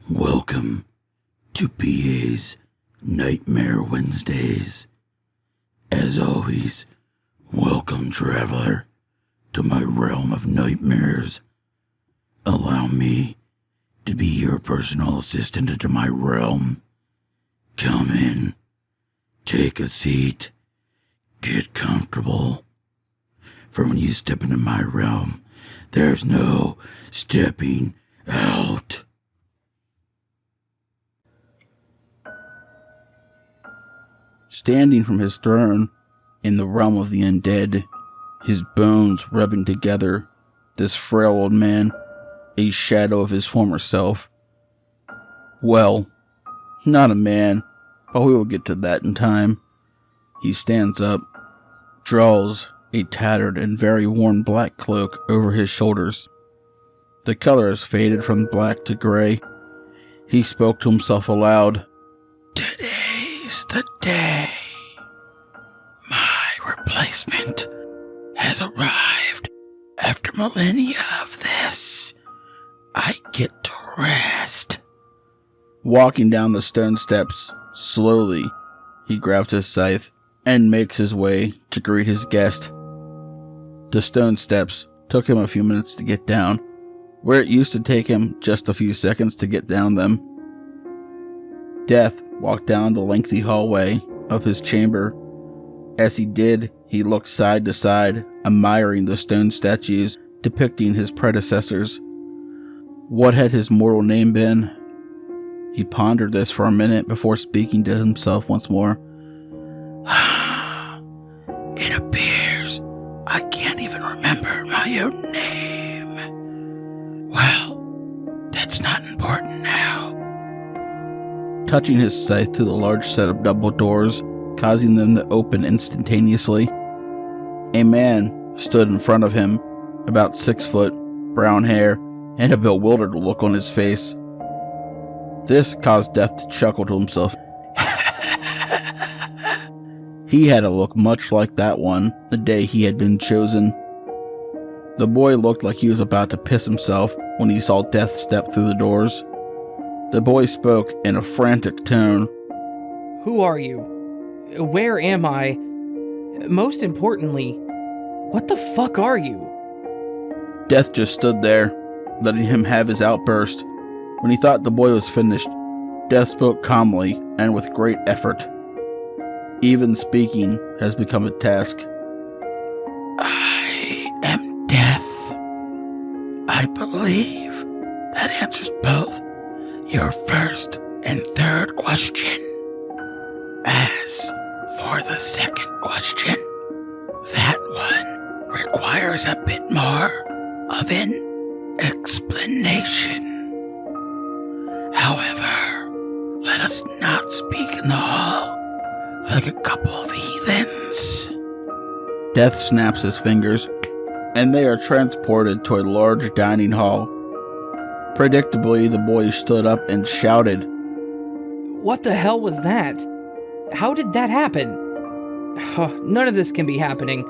Welcome to PA's Nightmare Wednesdays. As always, welcome, traveler, to my realm of nightmares. Allow me to be your personal assistant into my realm. Come in, take a seat, get comfortable. For when you step into my realm, there's no stepping out. Standing from his throne in the realm of the undead, his bones rubbing together, this frail old man, a shadow of his former self. Well, not a man, but we will get to that in time. He stands up, draws a tattered and very worn black cloak over his shoulders. The color has faded from black to gray. He spoke to himself aloud. Today's the day. My replacement has arrived. After millennia of this, I get to rest. Walking down the stone steps, slowly, he grabs his scythe and makes his way to greet his guest. The stone steps took him a few minutes to get down, where it used to take him just a few seconds to get down them. Death walked down the lengthy hallway of his chamber. As he did, he looked side to side, admiring the stone statues depicting his predecessors. What had his mortal name been? He pondered this for a minute before speaking to himself once more. It appears I can't even remember my own name. Well, that's not important now. Touching his scythe to the large set of double doors, causing them to open instantaneously, a man stood in front of him, about 6 foot, brown hair, and a bewildered look on his face. This caused Death to chuckle to himself. He had a look much like that one the day he had been chosen. The boy looked like he was about to piss himself when he saw Death step through the doors. The boy spoke in a frantic tone. Who are you? Where am I? Most importantly, what the fuck are you? Death just stood there, letting him have his outburst. When he thought the boy was finished, Death spoke calmly and with great effort. Even speaking has become a task. I am Death. I believe that answers both your first and third question. As for the second question, that one requires a bit more of an explanation. However, let us not speak in the hall like a couple of heathens. Death snaps his fingers, and they are transported to a large dining hall. Predictably, the boy stood up and shouted, What the hell was that? How did that happen? None of this can be happening.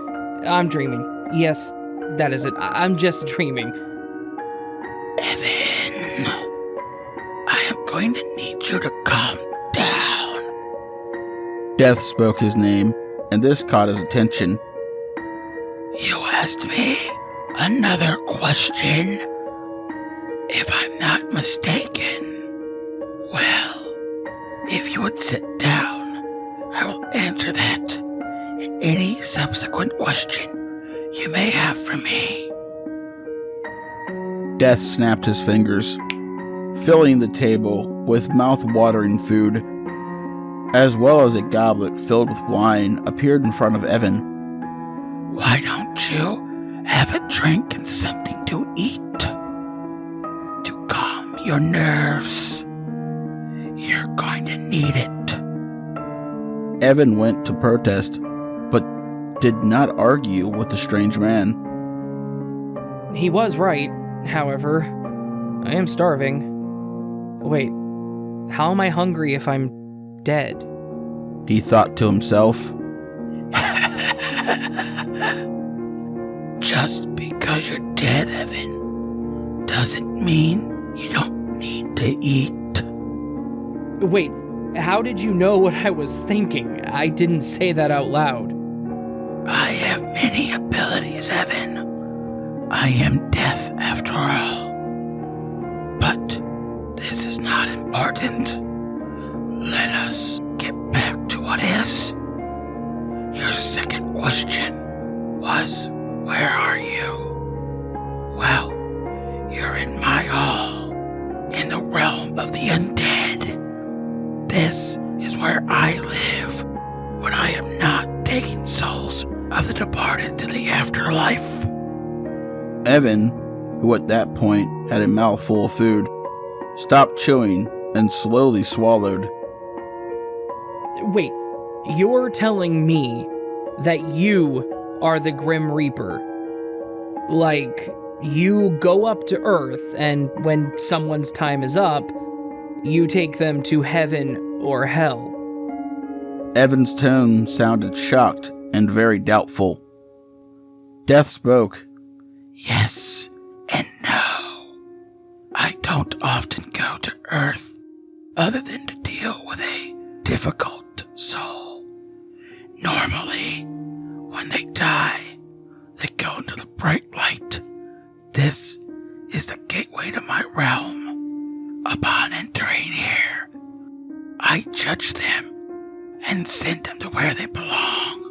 I'm dreaming. Yes, that is it. I'm just dreaming. Evan, I am going to need you to calm down. Death spoke his name, and this caught his attention. You asked me another question. If I'm not mistaken. Well, if you would sit down, I will answer that and any subsequent question you may have for me. Death snapped his fingers, filling the table with mouth-watering food, as well as a goblet filled with wine appeared in front of Evan. Why don't you have a drink and something to eat? To calm your nerves. You're going to need it. Evan went to protest, but did not argue with the strange man. He was right, however. I am starving. Wait, how am I hungry if I'm dead? He thought to himself. Just because you're dead, Evan, doesn't mean you don't need to to eat. Wait, how did you know what I was thinking? I didn't say that out loud. I have many abilities, Evan. I am death after all. But this is not important. Let us get back to what is. Your second question was, where are you? Well, you're in my all, in the realm of the undead. This is where I live when I am not taking souls of the departed to the afterlife. Evan, who at that point had a mouthful of food, stopped chewing and slowly swallowed. Wait, you're telling me that you are the Grim Reaper? Like, you go up to Earth, and when someone's time is up, you take them to heaven or hell? Evan's tone sounded shocked and very doubtful. Death spoke. Yes and no. I don't often go to Earth other than to deal with a difficult soul. Normally, when they die, they go into the bright light. This is the gateway to my realm. Upon entering here, I judge them and send them to where they belong.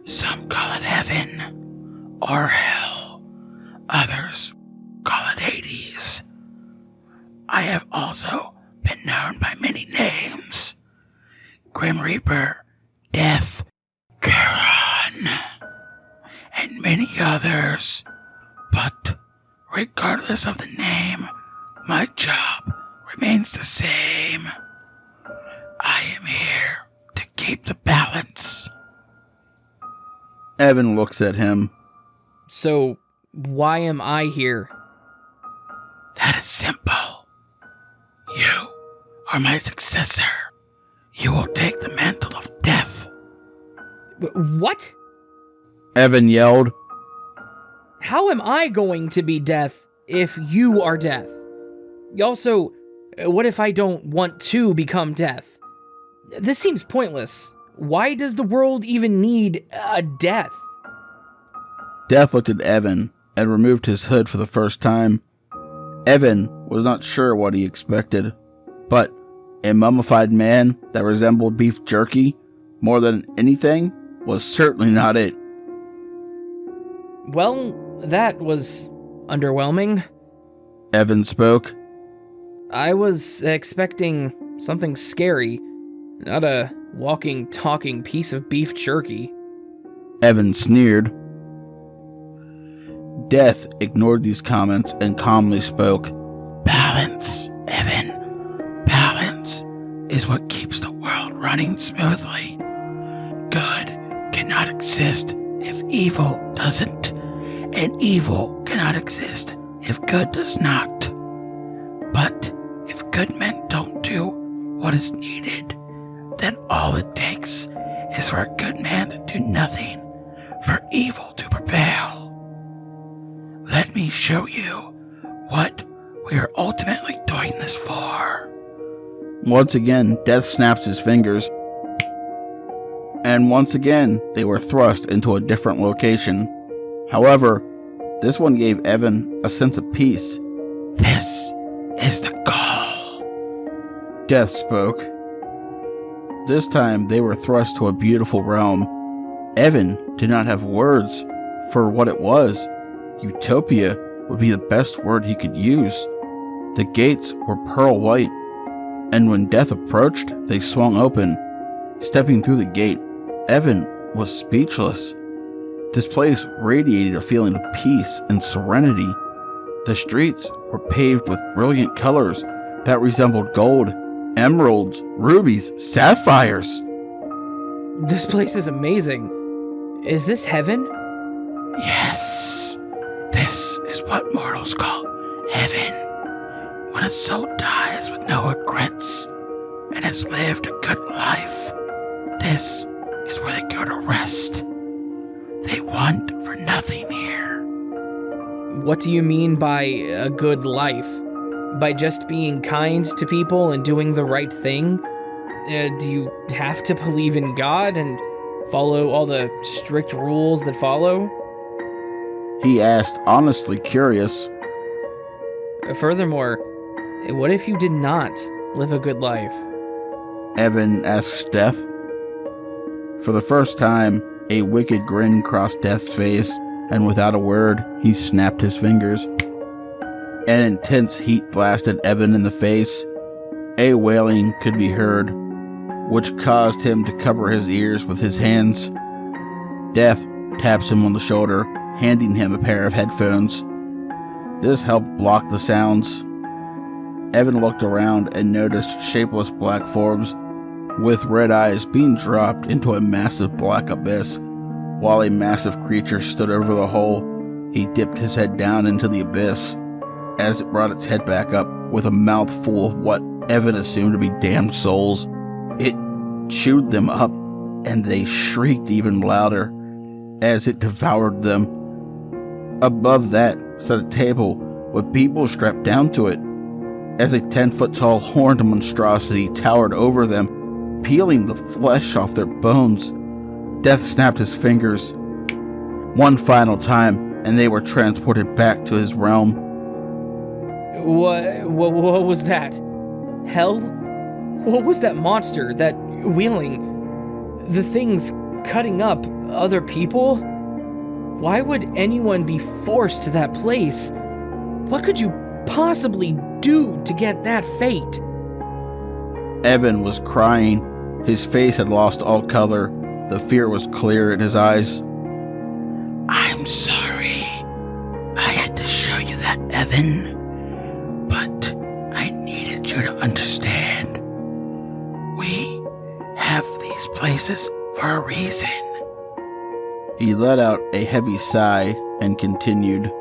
Some call it heaven or hell. Others call it Hades. I have also been known by many names. Grim Reaper, Death, Charon, and many others. But regardless of the name, my job remains the same. I am here to keep the balance. Evan looks at him. So, why am I here? That is simple. You are my successor. You will take the mantle of death. What? Evan yelled. How am I going to be death if you are death? Also, what if I don't want to become death? This seems pointless. Why does the world even need a death? Death looked at Evan and removed his hood for the first time. Evan was not sure what he expected, but a mummified man that resembled beef jerky more than anything was certainly not it. Well, that was underwhelming. Evan spoke. I was expecting something scary, not a walking, talking piece of beef jerky. Evan sneered. Death ignored these comments and calmly spoke. Balance, Evan. Balance is what keeps the world running smoothly. Good cannot exist if evil doesn't, and evil cannot exist if good does not. But if good men don't do what is needed, then all it takes is for a good man to do nothing, for evil to prevail. Let me show you what we are ultimately doing this for. Once again, Death snaps his fingers, and once again, they were thrust into a different location. However, this one gave Evan a sense of peace. This is the goal. Death spoke. This time, they were thrust to a beautiful realm. Evan did not have words for what it was. Utopia would be the best word he could use. The gates were pearl white, and when Death approached, they swung open. Stepping through the gate, Evan was speechless. This place radiated a feeling of peace and serenity. The streets were paved with brilliant colors that resembled gold, emeralds, rubies, sapphires. This place is amazing. Is this heaven? Yes, this is what mortals call heaven. When a soul dies with no regrets and has lived a good life, this is where they go to rest. They want for nothing here. What do you mean by a good life? by just being kind to people and doing the right thing? Do you have to believe in God and follow all the strict rules that follow? He asked, honestly curious. Furthermore, what if you did not live a good life? Evan asks Death. For the first time, a wicked grin crossed Death's face, and without a word, he snapped his fingers. An intense heat blasted Evan in the face. A wailing could be heard, which caused him to cover his ears with his hands. Death taps him on the shoulder, handing him a pair of headphones. This helped block the sounds. Evan looked around and noticed shapeless black forms with red eyes being dropped into a massive black abyss. While a massive creature stood over the hole, he dipped his head down into the abyss. As it brought its head back up with a mouth full of what Evan assumed to be damned souls, it chewed them up, and they shrieked even louder as it devoured them. Above that sat a table with people strapped down to it, as a 10-foot-tall horned monstrosity towered over them, peeling the flesh off their bones. Death snapped his fingers one final time, and they were transported back to his realm. What was that? Hell? What was that monster? That wheeling? The things cutting up other people? Why would anyone be forced to that place? What could you possibly do to get that fate? Evan was crying. His face had lost all color. The fear was clear in his eyes. I'm sorry. I had to show you that, Evan. But I needed you to understand. We have these places for a reason. He let out a heavy sigh and continued.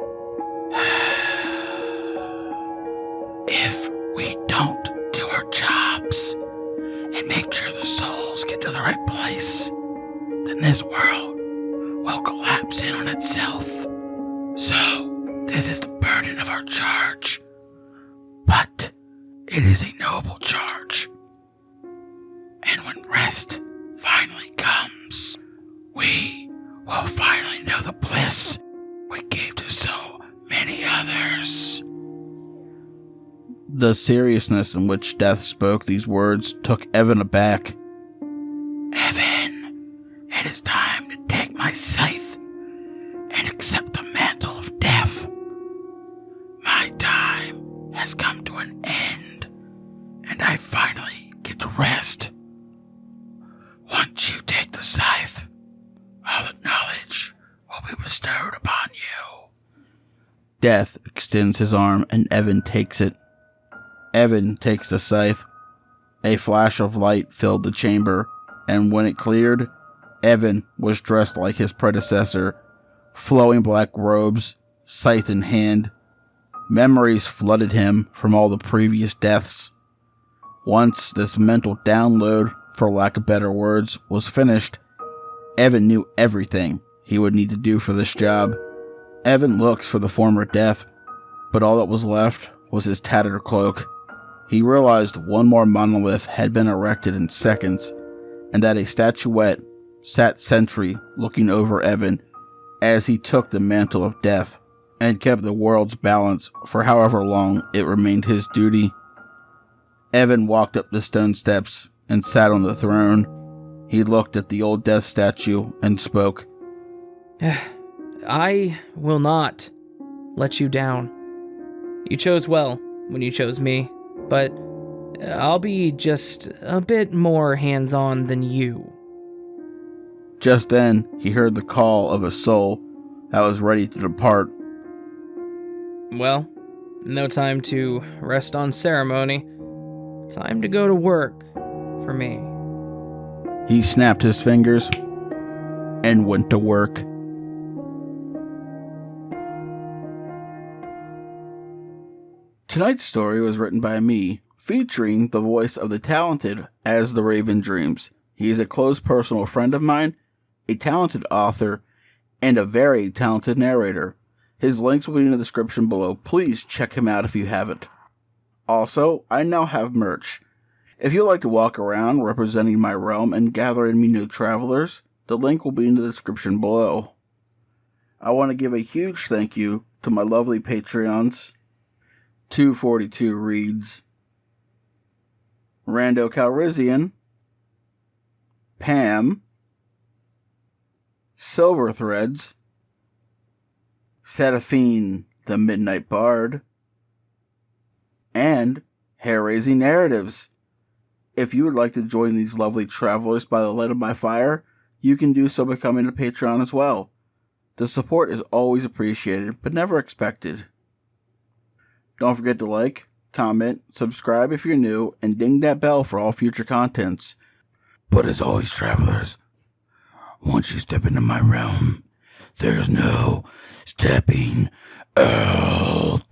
If we don't do our jobs and make sure the souls get to the right place, then this world will collapse in on itself. So, this is the burden of our charge. But it is a noble charge. And when rest finally comes, we will finally know the bliss we gave to so many others. The seriousness in which Death spoke these words took Evan aback. Evan, it is time to take my scythe and accept the mantle of death. My time has come to an end, and I finally get to rest. Once you take the scythe, all the knowledge will be bestowed upon you. Death extends his arm, and Evan takes it. Evan takes the scythe. A flash of light filled the chamber, and when it cleared, Evan was dressed like his predecessor, flowing black robes, scythe in hand. Memories flooded him from all the previous deaths. Once this mental download, for lack of better words, was finished, Evan knew everything he would need to do for this job. Evan looks for the former Death, but all that was left was his tattered cloak. He realized one more monolith had been erected in seconds, and that a statuette sat sentry looking over Evan as he took the mantle of death and kept the world's balance for however long it remained his duty. Evan walked up the stone steps and sat on the throne. He looked at the old death statue and spoke. I will not let you down. You chose well when you chose me, but I'll be just a bit more hands-on than you. Just then, he heard the call of a soul that was ready to depart. Well, no time to rest on ceremony. Time to go to work for me. He snapped his fingers and went to work. Tonight's story was written by me, featuring the voice of the talented As the Raven Dreams. He is a close personal friend of mine, a talented author, and a very talented narrator. His links will be in the description below. Please check him out if you haven't. Also, I now have merch. If you'd like to walk around representing my realm and gather in me new travelers, the link will be in the description below. I want to give a huge thank you to my lovely Patreons, 242 Reads, Rando Calrissian, Pam, Silver Threads, Seraphine the Midnight Bard, and Hair-Raising Narratives. If you would like to join these lovely travelers by the light of my fire, you can do so by becoming a Patreon as well. The support is always appreciated, but never expected. Don't forget to like, comment, subscribe if you're new, and ding that bell for all future contents. But as always, travelers, once you step into my realm, there's no stepping out.